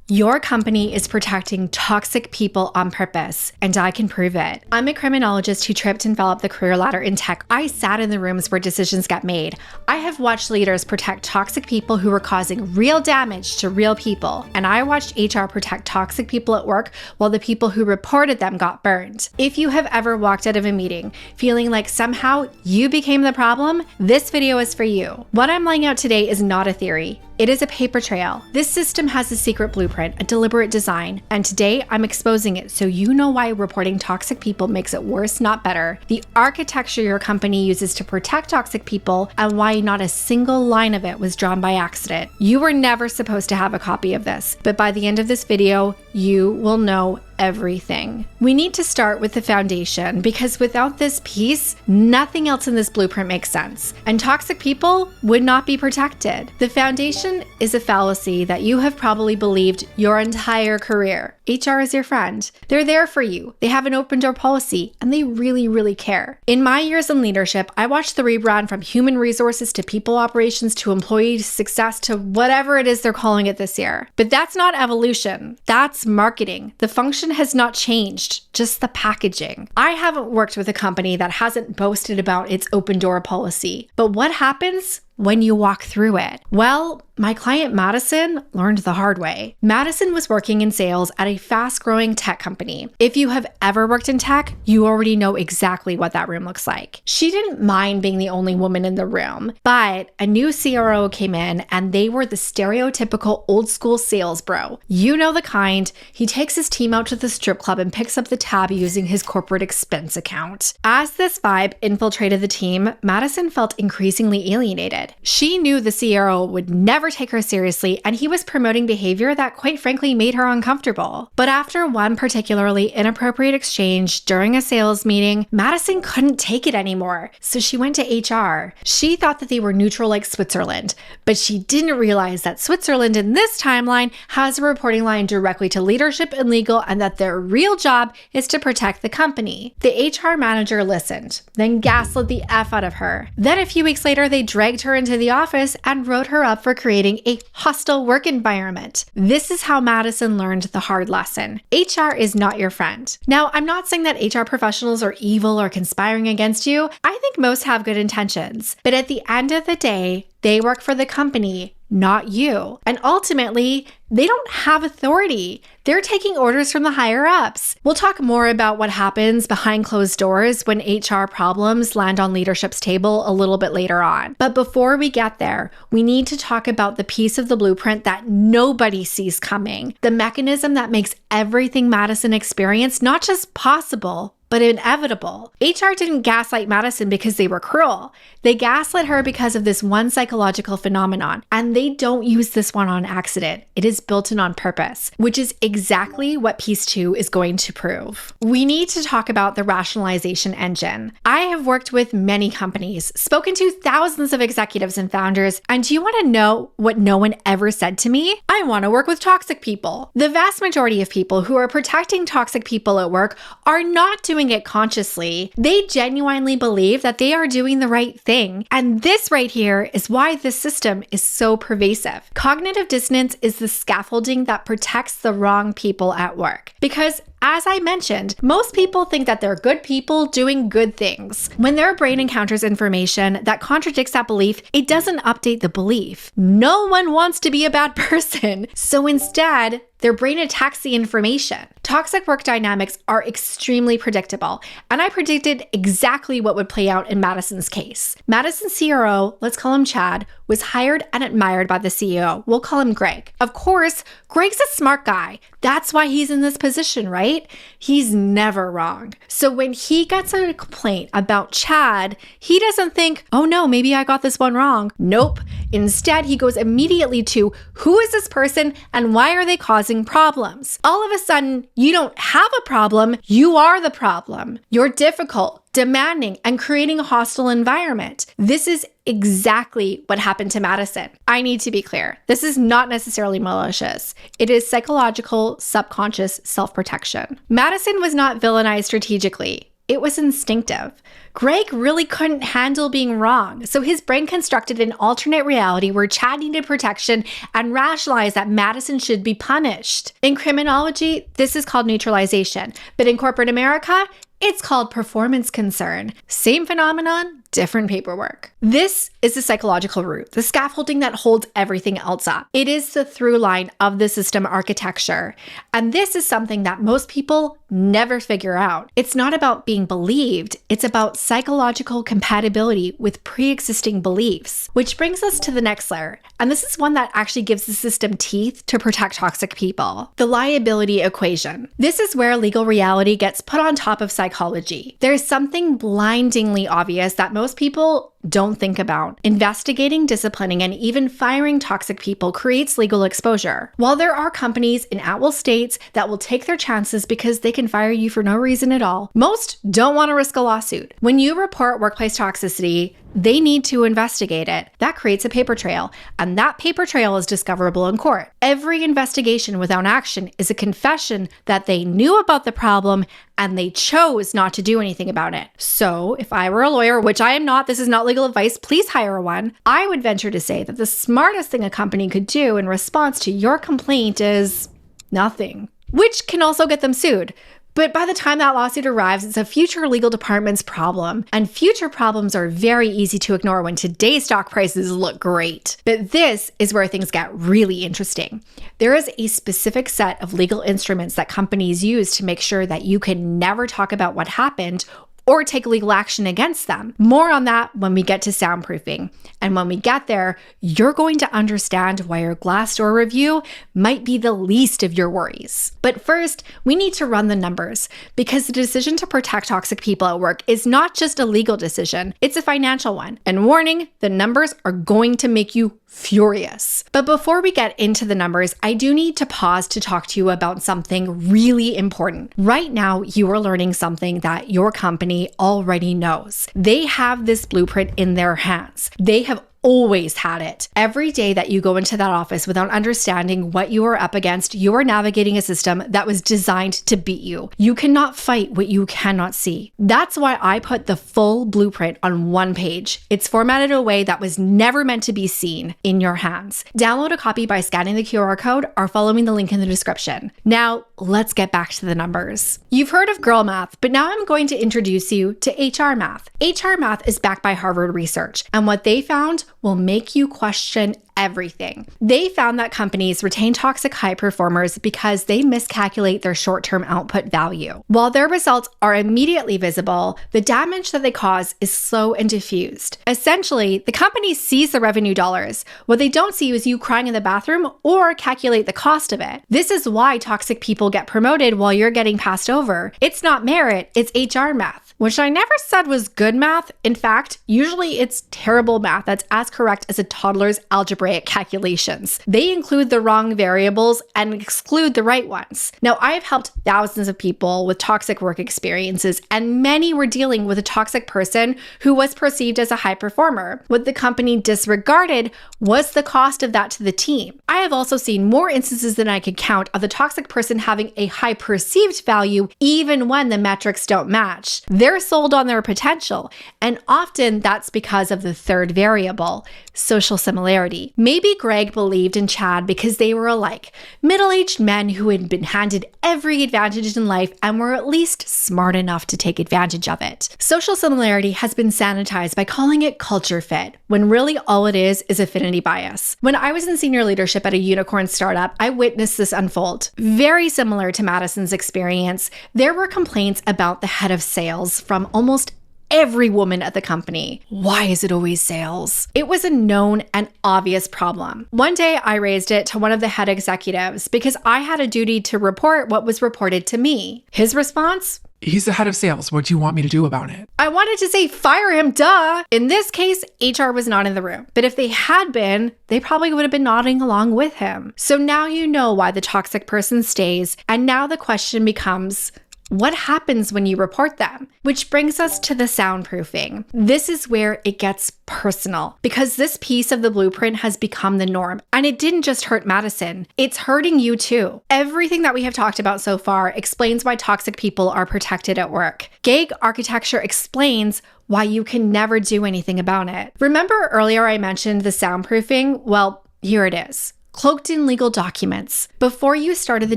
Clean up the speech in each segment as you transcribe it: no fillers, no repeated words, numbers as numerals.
Your company is protecting toxic people on purpose, and I can prove it. I'm a criminologist who tripped and fell up the career ladder in tech. I sat in the rooms where decisions get made. I have watched leaders protect toxic people who were causing real damage to real people, and I watched HR protect toxic people at work while the people who reported them got burned. If you have ever walked out of a meeting feeling like somehow you became the problem, this video is for you. What I'm laying out today is not a theory. It is a paper trail. This system has a secret blueprint, a deliberate design, and today I'm exposing it so you know why reporting toxic people makes it worse, not better, the architecture your company uses to protect toxic people, and why not a single line of it was drawn by accident. You were never supposed to have a copy of this, but by the end of this video, you will know everything. We need to start with the foundation because without this piece, nothing else in this blueprint makes sense, and toxic people would not be protected. The foundation is a fallacy that you have probably believed your entire career. HR is your friend. They're there for you. They have an open door policy, and they really, really care. In my years in leadership, I watched the rebrand from human resources to people operations to employee success to whatever it is they're calling it this year. But that's not evolution. That's marketing. The function has not changed, just the packaging. I haven't worked with a company that hasn't boasted about its open door policy. But what happens when you walk through it? Well, my client Madison learned the hard way. Madison was working in sales at a fast-growing tech company. If you have ever worked in tech, you already know exactly what that room looks like. She didn't mind being the only woman in the room, but a new CRO came in and they were the stereotypical old-school sales bro. You know the kind. He takes his team out to the strip club and picks up the tab using his corporate expense account. As this vibe infiltrated the team, Madison felt increasingly alienated. She knew the CRO would never take her seriously, and he was promoting behavior that quite frankly made her uncomfortable. But after one particularly inappropriate exchange during a sales meeting, Madison couldn't take it anymore, so she went to HR. She thought that they were neutral like Switzerland, but she didn't realize that Switzerland in this timeline has a reporting line directly to leadership and legal, and that their real job is to protect the company. The HR manager listened, then gaslit the F out of her. Then a few weeks later, they dragged her into the office and wrote her up for creating a hostile work environment. This is how Madison learned the hard lesson. HR is not your friend. Now, I'm not saying that HR professionals are evil or conspiring against you. I think most have good intentions. But at the end of the day, they work for the company, not you. And ultimately, they don't have authority. They're taking orders from the higher ups. We'll talk more about what happens behind closed doors when HR problems land on leadership's table a little bit later on. But before we get there, we need to talk about the piece of the blueprint that nobody sees coming, the mechanism that makes everything Madison experienced not just possible, but inevitable. HR didn't gaslight Madison because they were cruel. They gaslit her because of this one psychological phenomenon, and they don't use this one on accident. It is built in on purpose, which is exactly what piece 2 is going to prove. We need to talk about the Rationalization Engine. I have worked with many companies, spoken to thousands of executives and founders, and do you want to know what no one ever said to me? I want to work with toxic people. The vast majority of people who are protecting toxic people at work are not doing it consciously. They genuinely believe that they are doing the right thing. And this right here is why this system is so pervasive. Cognitive dissonance is the scaffolding that protects the wrong people at work. Because as I mentioned, most people think that they're good people doing good things. When their brain encounters information that contradicts that belief, it doesn't update the belief. No one wants to be a bad person. So instead, their brain attacks the information. Toxic work dynamics are extremely predictable, and I predicted exactly what would play out in Madison's case. Madison's CRO, let's call him Chad, was hired and admired by the CEO. We'll call him Greg. Of course, Greg's a smart guy. That's why he's in this position, right? He's never wrong. So when he gets a complaint about Chad, he doesn't think, oh no, maybe I got this one wrong. Nope. Instead, he goes immediately to, who is this person and why are they causing problems? All of a sudden, you don't have a problem, you are the problem. You're difficult, demanding, and creating a hostile environment. This is exactly what happened to Madison. I need to be clear. This is not necessarily malicious. It is psychological, subconscious self-protection. Madison was not villainized strategically. It was instinctive. Greg really couldn't handle being wrong, so his brain constructed an alternate reality where Chad needed protection and rationalized that Madison should be punished. In criminology, this is called neutralization, but in corporate America, it's called performance concern. Same phenomenon, different paperwork. This is the psychological root, the scaffolding that holds everything else up. It is the through line of the system architecture. And this is something that most people never figure out. It's not about being believed, it's about psychological compatibility with pre-existing beliefs, which brings us to the next layer. And this is one that actually gives the system teeth to protect toxic people. The liability equation. This is where legal reality gets put on top of psychology. There's something blindingly obvious that most people don't think about. Investigating, disciplining, and even firing toxic people creates legal exposure. While there are companies in at-will states that will take their chances because they can fire you for no reason at all, most don't want to risk a lawsuit. When you report workplace toxicity, they need to investigate it. That creates a paper trail, and that paper trail is discoverable in court. Every investigation without action is a confession that they knew about the problem and they chose not to do anything about it. So if I were a lawyer, which I am not, this is not legal advice, please hire one, I would venture to say that the smartest thing a company could do in response to your complaint is nothing, which can also get them sued. But by the time that lawsuit arrives, it's a future legal department's problem. And future problems are very easy to ignore when today's stock prices look great. But this is where things get really interesting. There is a specific set of legal instruments that companies use to make sure that you can never talk about what happened or take legal action against them. More on that when we get to soundproofing. And when we get there, you're going to understand why your Glassdoor review might be the least of your worries. But first, we need to run the numbers, because the decision to protect toxic people at work is not just a legal decision, it's a financial one. And warning, the numbers are going to make you furious. But before we get into the numbers, I do need to pause to talk to you about something really important. Right now, you are learning something that your company already knows. They have this blueprint in their hands. They have always had it. Every day that you go into that office without understanding what you are up against, you are navigating a system that was designed to beat you. You cannot fight what you cannot see. That's why I put the full blueprint on one page. It's formatted in a way that was never meant to be seen in your hands. Download a copy by scanning the QR code or following the link in the description. Now, let's get back to the numbers. You've heard of girl math, but now I'm going to introduce you to HR math. HR math is backed by Harvard research, and what they found will make you question everything. They found that companies retain toxic high performers because they miscalculate their short-term output value. While their results are immediately visible, the damage that they cause is slow and diffused. Essentially, the company sees the revenue dollars. What they don't see is you crying in the bathroom or calculate the cost of it. This is why toxic people get promoted while you're getting passed over. It's not merit, it's HR math, which I never said was good math. In fact, usually it's terrible math that's as correct as a toddler's algebra calculations. They include the wrong variables and exclude the right ones. Now, I have helped thousands of people with toxic work experiences, and many were dealing with a toxic person who was perceived as a high performer. What the company disregarded was the cost of that to the team. I have also seen more instances than I could count of the toxic person having a high perceived value even when the metrics don't match. They're sold on their potential, and often that's because of the third variable, social similarity. Maybe Greg believed in Chad because they were alike, middle-aged men who had been handed every advantage in life and were at least smart enough to take advantage of it. Social similarity has been sanitized by calling it culture fit, when really all it is affinity bias. When I was in senior leadership at a unicorn startup, I witnessed this unfold. Very similar to Madison's experience, there were complaints about the head of sales from almost every woman at the company. Why is it always sales? It was a known and obvious problem. One day I raised it to one of the head executives because I had a duty to report what was reported to me. His response? He's the head of sales. What do you want me to do about it? I wanted to say, fire him, duh. In this case, HR was not in the room. But if they had been, they probably would have been nodding along with him. So now you know why the toxic person stays. And now the question becomes, What happens when you report them? Which brings us to the soundproofing. This is where it gets personal because this piece of the blueprint has become the norm. And it didn't just hurt Madison, it's hurting you too. Everything that we have talked about so far explains why toxic people are protected at work. Gig architecture explains why you can never do anything about it. Remember earlier I mentioned the soundproofing? Well, here it is. Cloaked in legal documents. Before you started the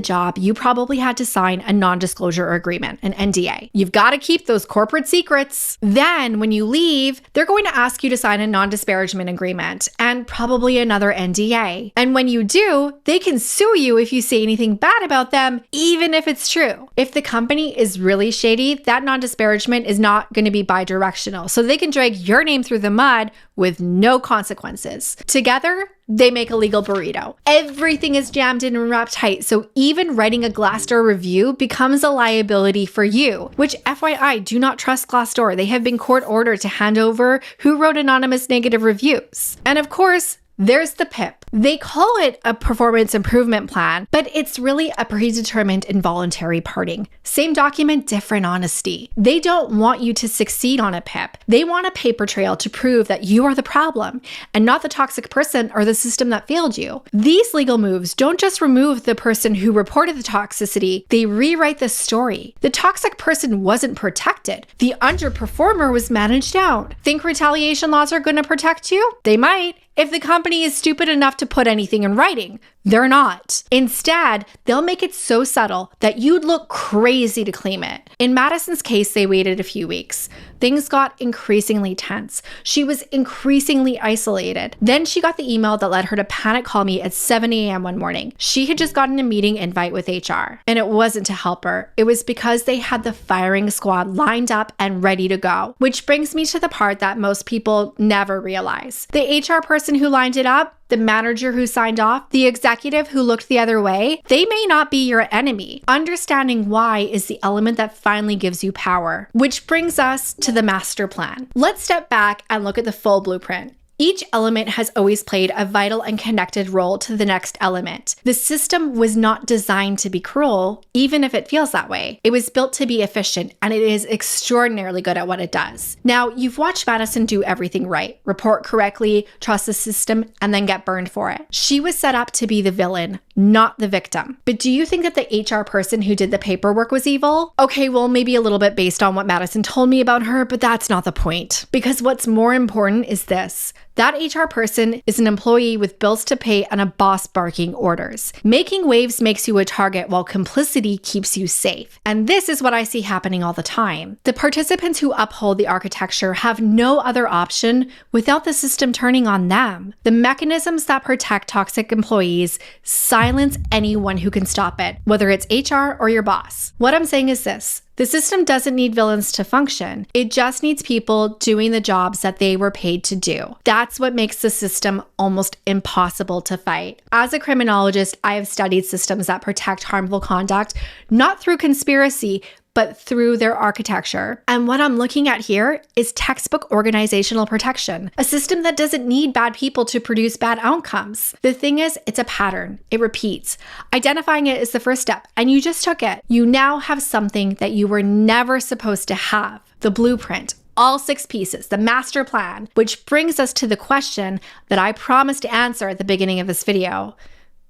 job, you probably had to sign a non-disclosure agreement, an NDA. You've got to keep those corporate secrets. Then when you leave, they're going to ask you to sign a non-disparagement agreement and probably another NDA. And when you do, they can sue you if you say anything bad about them, even if it's true. If the company is really shady, that non-disparagement is not going to be bi-directional. So they can drag your name through the mud with no consequences. Together, they make a legal burrito. Everything is jammed in and wrapped tight, so even writing a Glassdoor review becomes a liability for you, which FYI, do not trust Glassdoor. They have been court ordered to hand over who wrote anonymous negative reviews. And of course, there's the PIP. They call it a performance improvement plan, but it's really a predetermined involuntary parting. Same document, different honesty. They don't want you to succeed on a PIP. They want a paper trail to prove that you are the problem and not the toxic person or the system that failed you. These legal moves don't just remove the person who reported the toxicity, they rewrite the story. The toxic person wasn't protected. The underperformer was managed out. Think retaliation laws are going to protect you? They might. If the company is stupid enough to put anything in writing, they're not. Instead, they'll make it so subtle that you'd look crazy to claim it. In Madison's case, they waited a few weeks. Things got increasingly tense. She was increasingly isolated. Then she got the email that led her to panic call me at 7 a.m. one morning. She had just gotten a meeting invite with HR. And it wasn't to help her. It was because they had the firing squad lined up and ready to go. Which brings me to the part that most people never realize. The HR person who lined it up, the manager who signed off, the executive who looked the other way, they may not be your enemy. Understanding why is the element that finally gives you power. Which brings us to the master plan. Let's step back and look at the full blueprint. Each element has always played a vital and connected role to the next element. The system was not designed to be cruel, even if it feels that way. It was built to be efficient, and it is extraordinarily good at what it does. Now, you've watched Madison do everything right, report correctly, trust the system, and then get burned for it. She was set up to be the villain, not the victim. But do you think that the HR person who did the paperwork was evil? Okay, well, maybe a little bit based on what Madison told me about her, but that's not the point. Because what's more important is this. That HR person is an employee with bills to pay and a boss barking orders. Making waves makes you a target while complicity keeps you safe. And this is what I see happening all the time. The participants who uphold the architecture have no other option without the system turning on them. The mechanisms that protect toxic employees silence anyone who can stop it, whether it's HR or your boss. What I'm saying is this. The system doesn't need villains to function. It just needs people doing the jobs that they were paid to do. That's what makes the system almost impossible to fight. As a criminologist, I have studied systems that protect harmful conduct, not through conspiracy, but through their architecture. And what I'm looking at here is textbook organizational protection, a system that doesn't need bad people to produce bad outcomes. The thing is, it's a pattern. It repeats. Identifying it is the first step, and you just took it. You now have something that you were never supposed to have, the blueprint. All 6 pieces, the master plan, which brings us to the question that I promised to answer at the beginning of this video.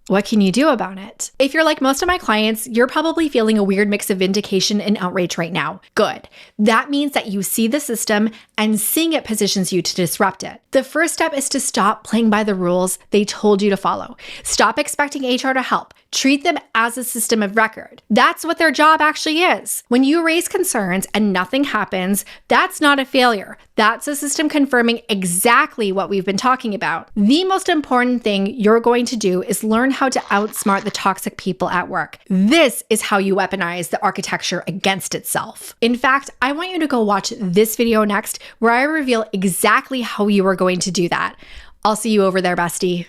What can you do about it? If you're like most of my clients, you're probably feeling a weird mix of vindication and outrage right now. Good. That means that you see the system and seeing it positions you to disrupt it. The first step is to stop playing by the rules they told you to follow. Stop expecting HR to help. Treat them as a system of record. That's what their job actually is. When you raise concerns and nothing happens, that's not a failure. That's a system confirming exactly what we've been talking about. The most important thing you're going to do is learn how to outsmart the toxic people at work. This is how you weaponize the architecture against itself. In fact, I want you to go watch this video next, where I reveal exactly how you are going to do that. I'll see you over there, bestie.